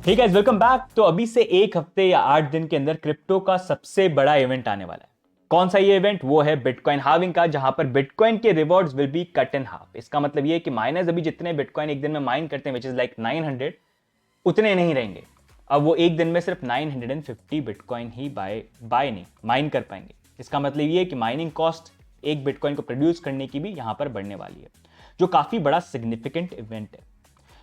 Hey guys, welcome back. तो अभी से एक हफ्ते या 8 दिन के अंदर क्रिप्टो का सबसे बड़ा इवेंट आने वाला है। कौन सा ये इवेंट? वो है बिटकॉइन हार्विंग का, जहां पर बिटकॉइन के rewards will be cut in half. इसका मतलब ये है कि माइनर्स अभी जितने बिटकॉइन एक दिन में माइन करते हैं, विच इज लाइक 900, उतने नहीं रहेंगे। अब वो एक दिन में सिर्फ 950 बिटकॉइन ही बाय नहीं माइन कर पाएंगे। इसका मतलब ये है कि माइनिंग कॉस्ट एक बिटकॉइन को प्रोड्यूस करने की भी यहां पर बढ़ने वाली है, जो काफी बड़ा सिग्निफिकेंट इवेंट है।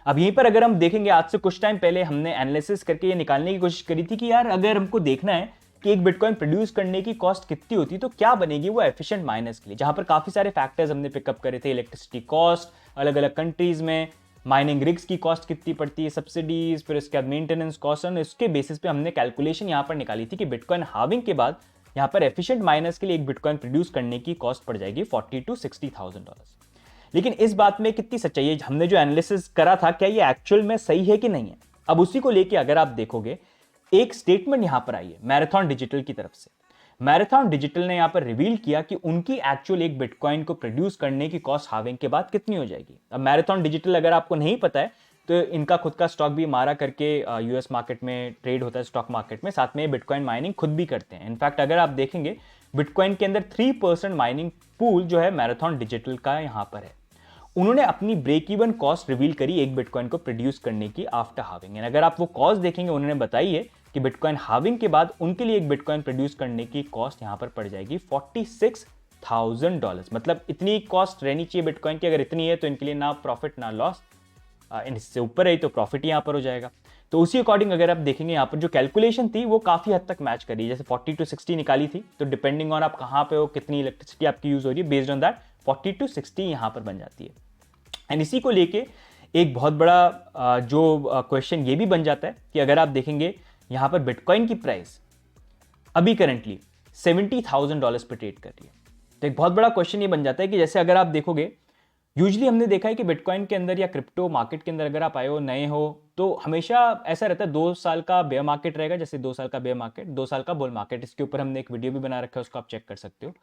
अब यहीं पर अगर हम देखेंगे, आज से कुछ टाइम पहले हमने एनालिसिस करके ये निकालने की कोशिश करी थी कि यार अगर हमको देखना है कि एक बिटकॉइन प्रोड्यूस करने की कॉस्ट कितनी होती तो क्या बनेगी वो एफिशिएंट माइनर्स के लिए, जहां पर काफी सारे फैक्टर्स हमने पिकअप करे थे। इलेक्ट्रिसिटी कॉस्ट अलग अलग कंट्रीज में, माइनिंग रिग्स की कॉस्ट कितनी पड़ती है, सब्सिडीज, फिर उसके बाद मेंटेनेंस कॉस्ट, और इसके बेसिस पे हमने कैलकुलेशन यहां पर निकाली थी कि बिटकॉइन हार्विंग के बाद यहां पर एफिशिएंट माइनर्स के लिए एक बिटकॉइन प्रोड्यूस करने की कॉस्ट पड़ जाएगी $40,000 to $60,000। लेकिन इस बात में कितनी सच्चाई है? हमने जो एनालिसिस करा था, क्या ये एक्चुअल में सही है कि नहीं है? अब उसी को लेके अगर आप देखोगे, एक स्टेटमेंट यहां पर आई है मैराथन डिजिटल की तरफ से। मैराथन डिजिटल ने यहां पर रिवील किया कि उनकी एक्चुअल एक बिटकॉइन को प्रोड्यूस करने की कॉस्ट हार्विंग के बाद कितनी हो जाएगी। अब मैराथन डिजिटल अगर आपको नहीं पता है तो इनका खुद का स्टॉक भी मारा करके यूएस मार्केट में ट्रेड होता है, स्टॉक मार्केट में, साथ में बिटकॉइन माइनिंग खुद भी करते हैं। इनफैक्ट अगर आप देखेंगे, बिटकॉइन के अंदर 3% माइनिंग पूल जो है मैराथन डिजिटल का यहां पर है। उन्होंने अपनी ब्रेक इवन कॉस्ट रिवील करी एक बिटकॉइन को प्रोड्यूस करने की आफ्टर हार्विंग। अगर आप वो कॉस्ट देखेंगे, उन्होंने बताई है कि बिटकॉइन हार्विंग के बाद उनके लिए एक बिटकॉइन प्रोड्यूस करने की कॉस्ट यहां पर पड़ जाएगी $46,000। मतलब इतनी कॉस्ट रहनी चाहिए बिटकॉइन की। अगर इतनी है तो इनके लिए ना प्रॉफिट ना लॉस, इससे ऊपर है तो प्रॉफिट यहां पर हो जाएगा। तो उसी अकॉर्डिंग अगर आप देखेंगे, यहां पर जो कैलकुलेशन थी वो काफी हद तक मैच करी। जैसे 40 to 60 निकाली थी, तो डिपेंडिंग ऑन आप कहां पे हो, कितनी इलेक्ट्रिसिटी आपकी यूज हो रही है, बेस्ड ऑन दैट 40 to 60 यहां पर बन जाती है। एंड इसी को लेके एक बहुत बड़ा जो क्वेश्चन ये भी बन जाता है कि अगर आप देखेंगे यहां पर बिटकॉइन की प्राइस अभी करंटली $70,000 पे ट्रेड कर रही है। तो एक बहुत बड़ा क्वेश्चन ये बन जाता है कि जैसे अगर आप देखोगे, यूजली हमने देखा है कि बिटकॉइन के अंदर या क्रिप्टो मार्केट के अंदर अगर आप आए हो, नए हो, तो हमेशा ऐसा रहता है 2 साल का बेयर मार्केट रहेगा। जैसे 2 साल का बेयर मार्केट, 2 साल का बुल मार्केट। इसके ऊपर हमने एक वीडियो भी बना रखा है, उसको आप चेक कर सकते हो।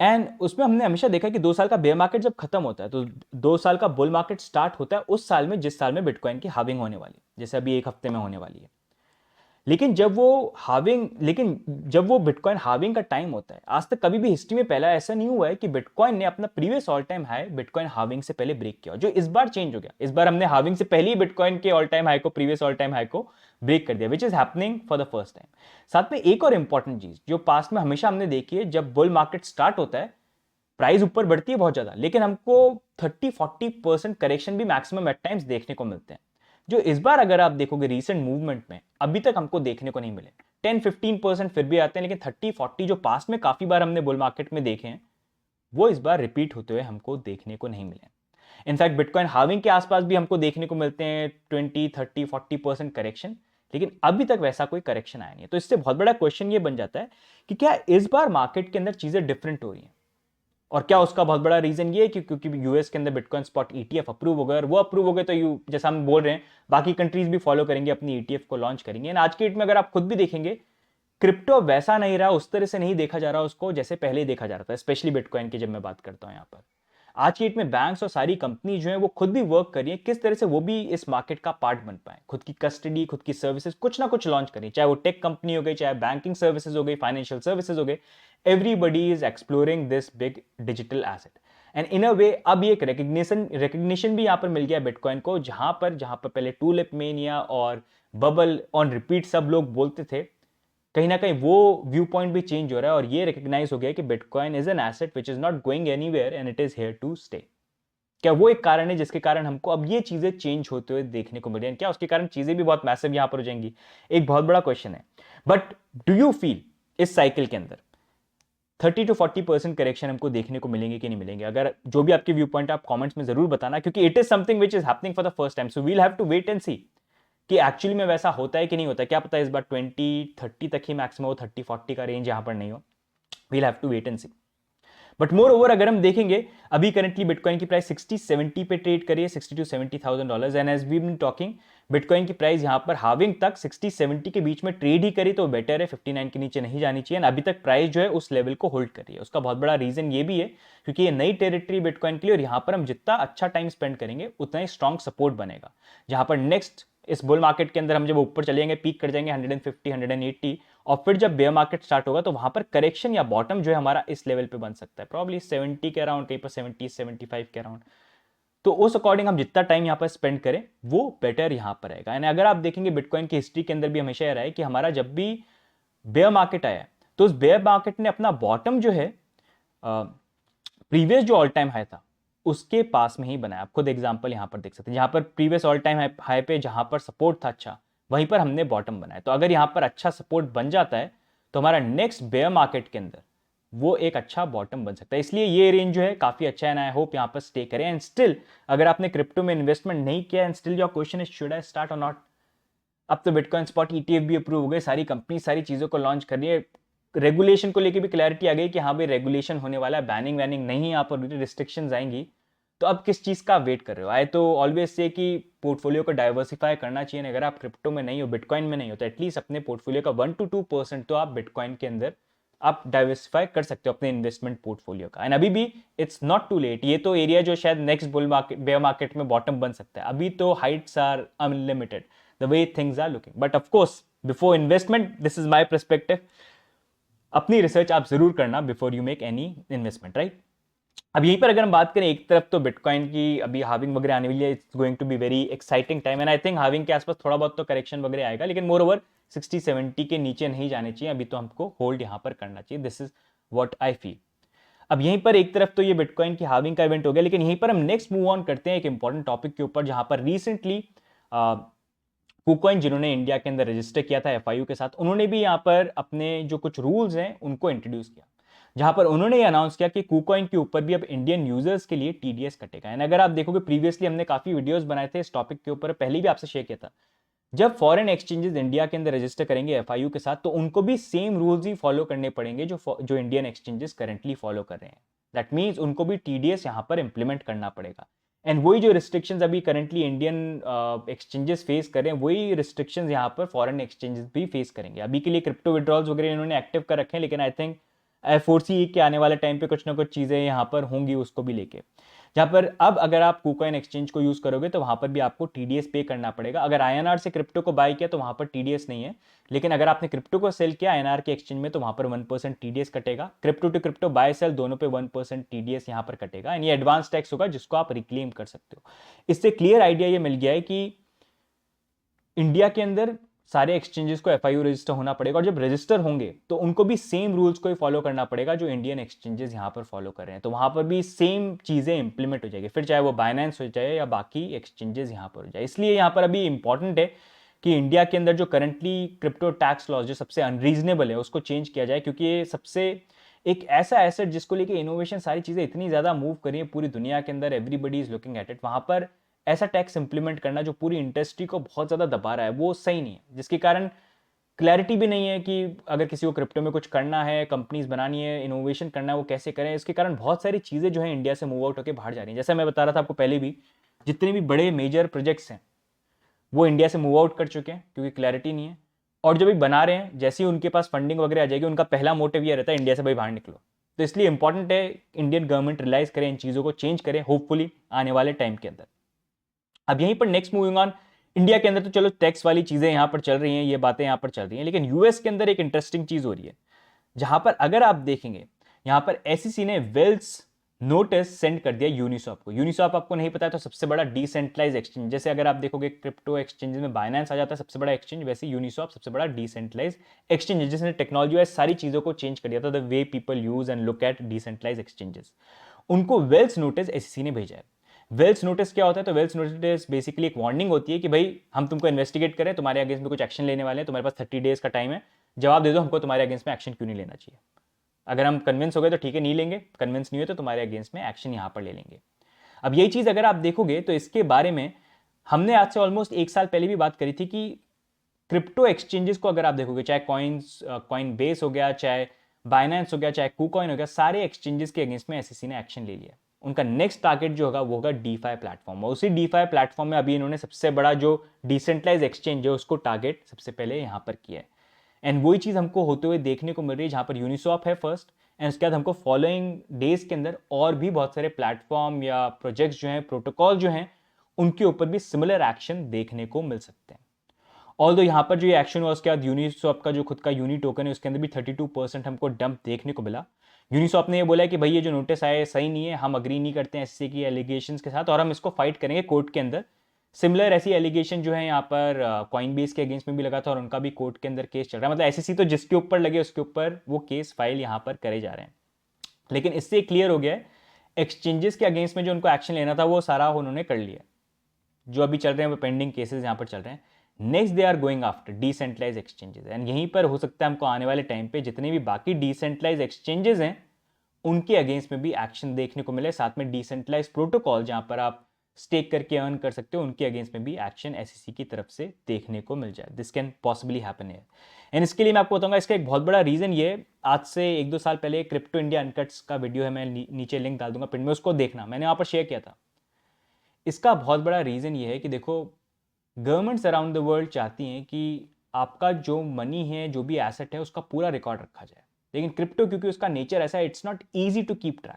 एंड उसमें हमने हमेशा देखा कि 2 साल का बेयर मार्केट जब खत्म होता है तो 2 साल का बुल मार्केट स्टार्ट होता है उस साल में जिस साल में बिटकॉइन की हार्विंग होने वाली है, जैसे अभी एक हफ्ते में होने वाली है। लेकिन जब वो बिटकॉइन हार्विंग का टाइम होता है, आज तक कभी भी हिस्ट्री में पहला ऐसा नहीं हुआ है कि बिटकॉइन ने अपना previous all time high bitcoin halving से पहले ब्रेक किया, जो इस बार चेंज हो गया। इस बार हमने हार्विंग से पहले ही बिटकॉइन के ऑल टाइम हाई को, प्रीवियस ऑल टाइम हाई को ब्रेक कर दिया, विच is happening for the first time. साथ में एक और इंपॉर्टेंट चीज जो पास्ट में हमेशा हमने देखी है, जब बुल मार्केट स्टार्ट होता है प्राइस ऊपर बढ़ती है बहुत ज्यादा, लेकिन हमको 30-40% करेक्शन भी मैक्सिमम एट टाइम्स देखने को मिलते हैं, जो इस बार अगर आप देखोगे रिसेंट मूवमेंट में अभी तक हमको देखने को नहीं मिले। 10-15% फिर भी आते हैं, लेकिन 30-40 जो पास्ट में काफी बार हमने बुल मार्केट में देखे हैं, वो इस बार रिपीट होते हुए हमको देखने को नहीं मिले। इनफैक्ट बिटकॉइन हार्विंग के आसपास भी हमको देखने को मिलते हैं 20-30-40% करेक्शन, लेकिन अभी तक वैसा कोई करेक्शन आया नहीं है। तो इससे बहुत बड़ा क्वेश्चन ये बन जाता है कि क्या इस बार मार्केट के अंदर चीजें डिफरेंट हो रही हैं। और क्या उसका बहुत बड़ा रीजन ये है कि क्योंकि यूएस के अंदर बिटकॉइन स्पॉट ईटीएफ अप्रूव हो गए, और वो अप्रूव हो गए तो जैसा हम बोल रहे हैं, बाकी कंट्रीज भी फॉलो करेंगे, अपनी ईटीएफ को लॉन्च करेंगे। आज के डेट में अगर आप खुद भी देखेंगे, क्रिप्टो वैसा नहीं रहा, उस तरह से नहीं देखा जा रहा उसको जैसे पहले देखा जा रहा था, स्पेशली बिटकॉइन की जब मैं बात करता हूं। यहां पर आज की डेट में बैंक्स और सारी कंपनी जो है वो खुद भी वर्क कर रही है किस तरह से वो भी इस मार्केट का पार्ट बन पाए, खुद की कस्टडी, खुद की सर्विसेज कुछ ना कुछ लॉन्च करी, चाहे वो टेक कंपनी हो गई, चाहे बैंकिंग सर्विसेज हो गई, फाइनेंशियल सर्विसेज हो गई। Everybody is exploring this big digital asset. And in a way अब ये एक रिकग्निशन भी यहां पर मिल गया बिटकॉइन को, जहां पर पहले टूलिप मेनिया और बबल ऑन रिपीट सब लोग बोलते थे, कहीं ना कहीं वो व्यू पॉइंट भी चेंज हो रहा है और ये रिकग्नाइज हो गया कि bitcoin is an asset which is not going anywhere and it is here to stay. क्या वो एक कारण है जिसके कारण हमको अब ये चीजें चेंज होते हुए देखने को मिल रही हैं? क्या उसके कारण चीजें भी बहुत मैसिव यहां पर हो जाएंगी? एक बहुत बड़ा क्वेश्चन है। बट डू यू फील इस साइकिल के अंदर 30-40% करेक्शन हमको देखने को मिलेंगे कि नहीं मिलेंगे? अगर जो भी आपके व्यू पॉइंट आप कमेंट्स में जरूर बताना, क्योंकि it is something which is happening for the first time, so we'll have to wait and see कि एक्चुअली में वैसा होता है कि नहीं होता है। क्या पता इस बार 20-30 तक ही मैक्सिमम हो, 30-40 का रेंज यहां पर नहीं हो। We'll have to wait and see. But moreover अगर हम देखेंगे, अभी करंटली बिटकॉइन की प्राइस 60-70 पे ट्रेड करिए, $60,000-70,000। And as we been talking, bitcoin की प्राइस यहां पर हार्विंग तक 60-70 के बीच में ट्रेड ही करी तो बेटर है, 59 के नीचे नहीं जानी चाहिए। अभी तक प्राइस जो है उस लेवल को होल्ड कर रही है। उसका बहुत बड़ा रीजन ये भी है क्योंकि ये नई टेरिटरी बिटकॉइन के लिए, और यहां पर हम जितना अच्छा टाइम स्पेंड करेंगे उतना ही स्ट्रॉन्ग सपोर्ट बनेगा, जहां पर नेक्स्ट इस बुल मार्केट के अंदर हम जब ऊपर चले जाएंगे, पीक कर जाएंगे 150 180, और फिर जब बेयर मार्केट स्टार्ट होगा तो वहां पर करेक्शन या बॉटम जो है हमारा इस लेवल पे बन सकता है, प्रॉब्ली 70 के अराउंड, कहीं पर 70-75 के अराउंड। तो उस अकॉर्डिंग हम जितना टाइम यहाँ पर स्पेंड करें वो बेटर यहाँ पर रहेगा। एंड अगर आप देखेंगे बिटकॉइन की हिस्ट्री के अंदर भी हमेशा यह रहा है कि हमारा जब भी बेयर मार्केट आया तो उस बेयर मार्केट ने अपना बॉटम जो है प्रीवियस जो ऑल टाइम हाई था उसके पास में ही बनाया। आप खुद एग्जांपल यहां पर देख सकते हैं, जहां पर प्रीवियस ऑल टाइम हाई पे जहां पर सपोर्ट था अच्छा, वहीं पर हमने बॉटम बनाया। तो अगर यहां पर अच्छा सपोर्ट बन जाता है तो हमारा नेक्स्ट बेयर मार्केट के अंदर वो एक अच्छा बॉटम बन सकता है। इसलिए ये रेंज जो है काफी अच्छा है, एंड आई होप यहां पर स्टे करें। एंड स्टिल अगर आपने क्रिप्टो में इन्वेस्टमेंट नहीं किया, and still your question is should I start और नॉट, अब तो बिटकॉइन स्पॉट ETF भी अप्रूव हो गए, सारी कंपनी सारी चीजों को लॉन्च कर रही है, रेगुलेशन को लेके भी क्लैरिटी आ गई कि हाँ भाई रेगुलेशन होने वाला है, बैनिंग वैनिंग नहीं, यहाँ पर रिस्ट्रिक्शंस आएंगी। तो अब किस चीज का वेट कर रहे हो? आए तो ऑलवेज से कि पोर्टफोलियो को डाइवर्सिफाई करना चाहिए। अगर आप क्रिप्टो में नहीं हो, बिटकॉइन में नहीं हो, तो एटलीस्ट अपने पोर्टफोलियो का 1 to 2% तो आप बिटकॉइन के अंदर आप डाइवर्सिफाई कर सकते हो अपने इन्वेस्टमेंट पोर्टफोलियो का। एंड अभी भी इट्स नॉट टू लेट। ये तो एरिया जो शायद next bull market bear market में बॉटम बन सकता है, अभी तो heights are unlimited the way things are looking. But of course before investment, this is my perspective, अपनी रिसर्च आप जरूर करना before you make any investment, right. अब यहीं पर अगर हम बात करें, एक तरफ तो बिटकॉइन की अभी हाविंग वगैरह आने वाली है, it's going to be very exciting time, and I think halving के आसपास थोड़ा बहुत तो करेक्शन वगैरह आएगा, लेकिन मोर ओवर 60-70 के नीचे नहीं जाने चाहिए। अभी तो हमको होल्ड यहां पर करना चाहिए, this is what I feel. अब यहीं पर एक तरफ तो ये बिटकॉइन की हाविंग का इवेंट हो गया, लेकिन यहीं पर हम नेक्स्ट मूव ऑन करते हैं एक इंपॉर्टेंट टॉपिक के ऊपर, जहां पर रिसेंटली KuCoin जिन्होंने इंडिया के अंदर रजिस्टर किया था FIU के साथ, उन्होंने भी यहाँ पर अपने जो कुछ रूल्स हैं उनको इंट्रोड्यूस किया, जहां पर उन्होंने ये अनाउंस किया कि KuCoin के ऊपर भी अब इंडियन यूजर्स के लिए TDS कटेगा। एंड अगर आप देखोगे प्रीवियसली हमने काफी वीडियोस बनाए थे इस टॉपिक के ऊपर, पहले भी आपसे शेयर किया था, जब फॉरेन एक्सचेंजेस इंडिया के अंदर रजिस्टर करेंगे FIU के साथ तो उनको भी सेम रूल्स ही फॉलो करने पड़ेंगे जो इंडियन एक्सचेंजेस करेंटली फॉलो कर रहे हैं। दैट मीन्स उनको भी TDS यहाँ पर इंप्लीमेंट करना पड़ेगा। एंड वही जो रिस्ट्रिक्शंस अभी करंटली इंडियन एक्सचेंजेस फेस कर रहे हैं, वही रिस्ट्रिक्शंस यहाँ पर फॉरेन एक्सचेंजेस भी फेस करेंगे। अभी के लिए क्रिप्टो विड्रॉल्स वगैरह इन्होंने एक्टिव कर रखे हैं, लेकिन आई थिंक आई फोर्सी के आने वाले टाइम पे कुछ ना कुछ चीजें यहाँ पर होंगी उसको भी लेके, जहां पर अब अगर आप KuCoin एक्सचेंज को यूज करोगे तो वहां पर भी आपको TDS पे करना पड़ेगा। अगर INR से क्रिप्टो को बाय किया तो वहां पर TDS नहीं है, लेकिन अगर आपने क्रिप्टो को सेल किया INR के एक्सचेंज में तो वहां पर 1% TDS कटेगा। Crypto to crypto buy sell दोनों पे 1% TDS यहां पर कटेगा, एंड ये एडवांस टैक्स होगा जिसको आप रिक्लेम कर सकते हो। इससे क्लियर आइडिया ये मिल गया है कि इंडिया के अंदर सारे एक्सचेंजेस को FIU रजिस्टर होना पड़ेगा, और जब रजिस्टर होंगे तो उनको भी सेम रूल्स को ही फॉलो करना पड़ेगा जो इंडियन एक्सचेंजेस यहां पर फॉलो कर रहे हैं। तो वहां पर भी सेम चीजें इंप्लीमेंट हो जाएगी, फिर चाहे वो बाइनेंस हो जाए या बाकी एक्सचेंजेस यहां पर हो जाए। इसलिए यहां पर अभी इंपॉर्टेंट है कि इंडिया के अंदर जो करंटली क्रिप्टो टैक्स लॉज जो सबसे अनरीजनेबल है उसको चेंज किया जाए, क्योंकि ये सबसे एक ऐसा एसेट जिसको लेके इनोवेशन सारी चीजें इतनी ज्यादा मूव करी है पूरी दुनिया के अंदर, everybody is looking at it, वहां पर ऐसा टैक्स इंप्लीमेंट करना जो पूरी इंडस्ट्री को बहुत ज्यादा दबा रहा है वो सही नहीं है, जिसके कारण क्लैरिटी भी नहीं है कि अगर किसी को क्रिप्टो में कुछ करना है, कंपनीज बनानी है, इनोवेशन करना है, वो कैसे करें। इसके कारण बहुत सारी चीजें जो है इंडिया से मूव आउट होकर बाहर जा रही हैं। जैसे मैं बता रहा था आपको पहले भी, जितने भी बड़े मेजर प्रोजेक्ट्स हैं वो इंडिया से मूव आउट कर चुके हैं क्योंकि क्लैरिटी नहीं है, और जो भी बना रहे हैं जैसे ही उनके पास फंडिंग वगैरह आ जाएगी उनका पहला मोटिव ये रहता है इंडिया से भाई बाहर निकलो। तो इसलिए इंपॉर्टेंट है इंडियन गवर्नमेंट रियलाइज करे, इन चीजों को चेंज करे, होपफुली आने वाले टाइम के अंदर। अब यहीं पर नेक्स्ट मूविंग ऑन, इंडिया के अंदर तो चलो टैक्स वाली चीजें यहां पर चल रही हैं, ये बातें यहां पर चल रही हैं, लेकिन यूएस के अंदर एक इंटरेस्टिंग चीज हो रही है, जहां पर अगर आप देखेंगे यहां पर SEC ने वेल्स नोटिस सेंड कर दिया यूनिसॉप को। यूनिसॉप आपको नहीं पता है तो सबसे बड़ा डिसेंट्रलाइज एक्सचेंज, जैसे अगर आप देखोगे क्रिप्टो एक्सचेंज में बाइनेंस आ जाता है सबसे बड़ा एक्सचेंज, वैसे यूनिसॉप सबसे बड़ा डिसेंट्रलाइज एक्सचेंज है जिसने टेक्नोलॉजी वाइज सारी चीजों को चेंज कर दिया था, the way people use and look at decentralise exchanges. उनको वेल्स नोटिस SEC ने भेजा है। वेल्स नोटिस क्या होता है? तो वेल्स नोटिस बेसिकली एक वार्निंग होती है कि भाई हम तुमको इन्वेस्टिगेट करें, तुम्हारे अगेंस्ट में कुछ एक्शन लेने वाले हैं, तुम्हारे पास 30 डेज का टाइम है, जवाब दे दो हमको तुम्हारे अगेंस्ट में एक्शन क्यों नहीं लेना चाहिए। अगर हम कन्विंस हो गए तो ठीक है नहीं लेंगे, कन्विंस नहीं हुए तो तुम्हारे अगेंस्ट में एक्शन यहां पर ले लेंगे। अब यही चीज अगर आप देखोगे तो इसके बारे में हमने आज से ऑलमोस्ट 1 साल पहले भी बात करी थी कि क्रिप्टो एक्सचेंजेस को अगर आप देखोगे, चाहे कॉइन बेस हो गया, चाहे बाइनेंस हो गया, चाहे KuCoin हो गया, सारे एक्सचेंजेस के अगेंस्ट में SEC ने एक्शन ले लिया। उनका नेक्स्ट टारगेट जो होगा वो होगा DeFi प्लेटफॉर्म, और उसी DeFi प्लेटफॉर्म में अभी इन्होंने सबसे बड़ा जो डिसेंट्रलाइज एक्सचेंज है उसको टारगेट सबसे पहले यहां पर किया है। एंड वही चीज हमको होते हुए देखने को मिल रही है, जहां पर यूनिसॉप है फर्स्ट, एंड उसके बाद हमको फॉलोइंग डेज के अंदर और भी बहुत सारे प्लेटफॉर्म या प्रोजेक्ट्स जो हैं, प्रोटोकॉल जो हैं, उनके ऊपर भी सिमिलर एक्शन देखने को मिल सकते हैं। ऑल्दो यहाँ पर जो ये एक्शन हुआ उसके बाद यूनिसॉप का जो खुद का यूनी टोकन है उसके अंदर भी 32% हमको डंप देखने को मिला। यूनिसॉप ने ये बोला है कि भाई ये जो नोटिस आए सही नहीं है, हम अग्री नहीं करते हैं एससी की एलिगेशंस के साथ और हम इसको फाइट करेंगे कोर्ट के अंदर। सिमिलर ऐसी एलिगेशन जो है यहाँ पर कॉइनबेस के अगेंस्ट में भी लगा था और उनका भी कोर्ट के अंदर केस चल रहा है। मतलब एससी तो जिसके ऊपर लगे उसके ऊपर वो केस फाइल यहाँ पर करे जा रहे हैं। लेकिन इससे क्लियर हो गया है एक्सचेंजेस के अगेंस्ट में जो उनको एक्शन लेना था वो सारा उन्होंने कर लिया। जो अभी चल रहे हैं वो पेंडिंग केसेस यहाँ पर चल रहे हैं। Next they are going after decentralise exchanges and यहीं पर हो सकता है हमको आने वाले टाइम पे जितने भी बाकी डिसेंट्रलाइज एक्सचेंजेस हैं उनके अगेंस्ट में भी एक्शन देखने को मिले। साथ में डिसेंट्रलाइज प्रोटोकॉल जहां पर आप स्टेक करके अर्न कर सकते हो उनके अगेंस्ट में भी एक्शन एसईसी की तरफ से देखने को मिल जाए। दिस कैन पॉसिबली हैपन है। एंड इसके लिए मैं आपको बताऊंगा इसका एक बहुत बड़ा रीजन ये, आज से 1-2 साल पहले क्रिप्टो इंडिया अनकट्स का वीडियो है, मैं नीचे लिंक डाल दूंगा पिन में, उसको देखना, मैंने वहां पर शेयर किया था। इसका बहुत बड़ा रीजन ये है कि देखो गवर्नमेंट्स अराउंड द वर्ल्ड चाहती हैं कि आपका जो मनी है जो भी एसेट है उसका पूरा रिकॉर्ड रखा जाए। लेकिन क्रिप्टो क्योंकि उसका नेचर ऐसा है, it's not easy to keep track.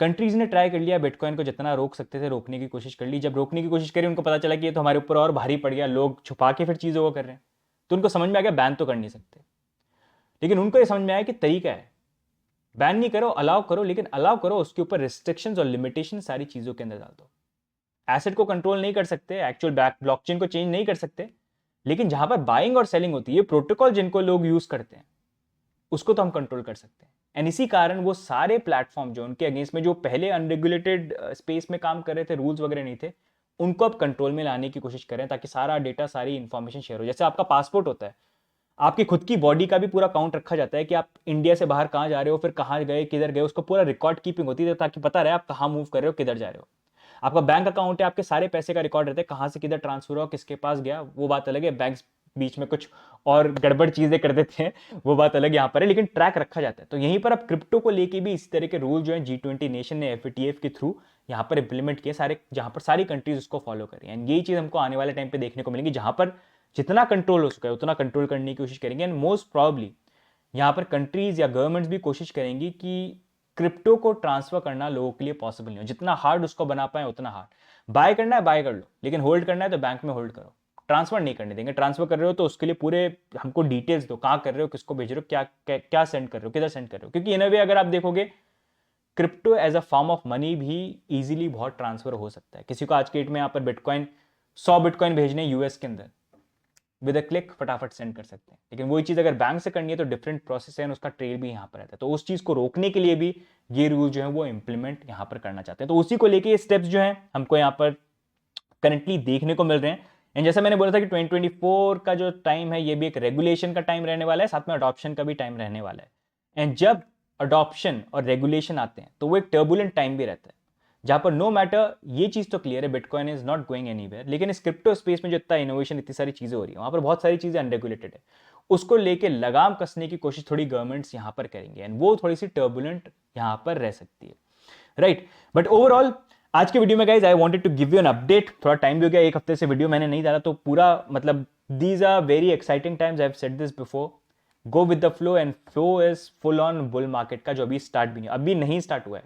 Countries ने ट्राई कर लिया बिटकॉइन को जितना रोक सकते थे रोकने की कोशिश कर ली। जब रोकने की कोशिश करी उनको पता चला कि ये तो हमारे ऊपर और भारी पड़ गया, लोग छुपा के फिर चीज़ों को कर रहे हैं, तो उनको समझ में आ गया बैन तो कर नहीं सकते। लेकिन उनको ये समझ में आया कि तरीका है, बैन नहीं करो, अलाउ करो, लेकिन अलाउ करो उसके ऊपर रिस्ट्रिक्शंस और लिमिटेशन सारी चीज़ों के अंदर डाल दो। एसेट को कंट्रोल नहीं कर सकते, एक्चुअल ब्लॉकचेन को चेंज नहीं कर सकते, लेकिन जहां पर बाइंग और सेलिंग होती है, प्रोटोकॉल जिनको लोग यूज करते हैं उसको तो हम कंट्रोल कर सकते हैं। एंड इसी कारण वो सारे प्लेटफॉर्म जो उनके अगेंस्ट में जो पहले अनरेगुलेटेड स्पेस में काम कर रहे थे, रूल्स वगैरह नहीं थे, उनको अब कंट्रोल में लाने की कोशिश करें ताकि सारा डेटा, सारी इंफॉर्मेशन शेयर हो। जैसे आपका पासपोर्ट होता है, आपकी खुद की बॉडी का भी पूरा काउंट रखा जाता है कि आप इंडिया से बाहर कहाँ जा रहे हो, फिर कहाँ गए, किधर गए, उसको पूरा रिकॉर्ड कीपिंग होती है ताकि पता रहे आप कहाँ मूव कर रहे हो, किधर जा रहे हो। आपका बैंक अकाउंट है, आपके सारे पैसे का रिकॉर्ड रहता है, कहाँ से किधर ट्रांसफर हुआ, किसके पास गया, वो बात अलग है। बैंक बीच में कुछ और गड़बड़ चीजें कर देते हैं, वो बात अलग यहाँ पर है, लेकिन ट्रैक रखा जाता है। तो यहीं पर अब क्रिप्टो को लेके भी इसी तरह के रूल जो है G20 नेशन ने FATF के थ्रू यहाँ पर इंप्लीमेंट किए, सारे जहां पर सारी कंट्रीज उसको फॉलो करें। एंड यही चीज हमको आने वाले टाइम पे देखने को मिलेगी, जहां पर जितना कंट्रोल हो सका है उतना कंट्रोल करने की कोशिश करेंगे। एंड मोस्ट प्रॉब्ली यहाँ पर कंट्रीज या गवर्नमेंट्स भी कोशिश करेंगी कि क्रिप्टो को ट्रांसफर करना लोगों के लिए पॉसिबल नहीं हो। जितना हार्ड उसको बना पाए उतना हार्ड। बाय करना है बाय कर लो, लेकिन होल्ड करना है तो बैंक में होल्ड करो, ट्रांसफर नहीं करने देंगे। ट्रांसफर कर रहे हो तो उसके लिए पूरे हमको डिटेल्स दो, कहाँ कर रहे हो, किसको भेज रहे हो, क्या सेंड कर रहे हो, किधर सेंड कर रहे हो। क्योंकि इन अ वे अगर आप देखोगे crypto as a form of money भी इजीली बहुत ट्रांसफर हो सकता है। किसी को आज के डेट में यहाँ पर बिटकॉइन 100 बिटकॉइन भेजने यूएस के अंदर, विद अ क्लिक फटाफट सेंड कर सकते हैं। लेकिन वही चीज़ अगर बैंक से करनी है तो डिफरेंट प्रोसेस है, उसका ट्रेल भी यहाँ पर रहता है। तो उस चीज़ को रोकने के लिए भी ये रूल जो है वो इंप्लीमेंट यहाँ पर करना चाहते हैं। तो उसी को लेके ये स्टेप्स जो हैं हमको यहाँ पर करंटली देखने को मिल रहे हैं। एंड जैसा मैंने बोला था कि 2024 का जो टाइम है ये भी एक रेगुलेशन का टाइम रहने वाला है, साथ में अडॉप्शन का भी टाइम रहने वाला है। एंड जब अडॉप्शन और रेगुलेशन आते हैं तो वो एक टर्बुलेंट टाइम भी रहता है, जहां पर नो मैटर, ये चीज तो क्लियर है bitcoin is not going anywhere, लेकिन इस क्रिप्टो स्पेस में जो इतना इनोवेशन, इतनी सारी चीजें हो रही है, वहां पर बहुत सारी चीजें अनरेगुलेटेड है, उसको लेके लगाम कसने की कोशिश थोड़ी गवर्नमेंट्स यहां पर करेंगे एंड वो थोड़ी सी टर्बुलेंट यहां पर रह सकती है, राइट। बट ओवरऑल आज के वीडियो में guys I wanted to give you an update. थोड़ा टाइम भी हो गया, एक हफ्ते से वीडियो मैंने नहीं डाला, तो पूरा मतलब these are very exciting times, I have said this before, go with the flow and flow is full on bull market का, जो अभी स्टार्ट भी नहीं, अभी नहीं स्टार्ट हुआ है।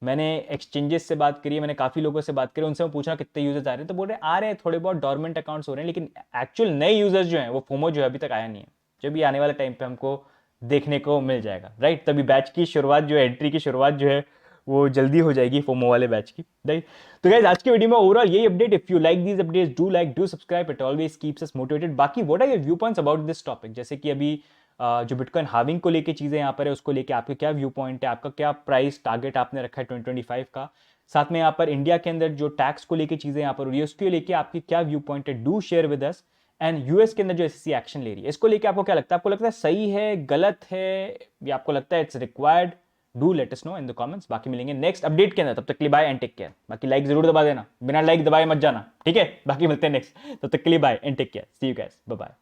मैंने एक्सचेंजेस से बात करी है, मैंने काफ़ी लोगों से बात करी, उनसे मैं पूछा कितने यूजर्स आ रहे हैं, तो बोल रहे आ रहे हैं, थोड़े बहुत डॉर्मेंट अकाउंट्स हो रहे हैं, लेकिन एक्चुअल नए यूजर्स जो हैं वो फोमो जो है अभी तक आया नहीं है, जो भी आने वाले टाइम पे हमको देखने को मिल जाएगा, राइट। तभी बैच की शुरुआत जो है, एंट्री की शुरुआत जो है वो जल्दी हो जाएगी फोमो वाले बैच की, राइट। तो गाइस आज के वीडियो में ओवरऑल यही update. If you like these updates do like, do subscribe, it always keeps us motivated. बाकी what are your viewpoints about this topic, जैसे कि अभी जो बिटकॉइन हार्विंग को लेके चीज़ें यहाँ पर है, उसको लेके आपका क्या व्यू पॉइंट है, आपका क्या प्राइस टारगेट आपने रखा है 2025 का, साथ में यहाँ पर इंडिया के अंदर जो टैक्स को लेके चीज़ें यहाँ पर हो रही है उसको लेके आपकी क्या व्यू पॉइंट है, do share with us. And US के अंदर जो एसईसी एक्शन ले रही है इसको लेके आपको क्या लगता है, आपको लगता है सही है, गलत है, या आपको लगता है it's required, do let us know in the comments. बाकी मिलेंगे नेक्स्ट अपडेट के अंदर, तब तक के लिए बाय एंड टेक केयर। बाकी लाइक जरूर दबा देना, बिना लाइक दबाए मत जाना, ठीक है। बाकी मिलते हैं नेक्स्ट, तब तक के लिए bye and take care, see you guys, bye bye.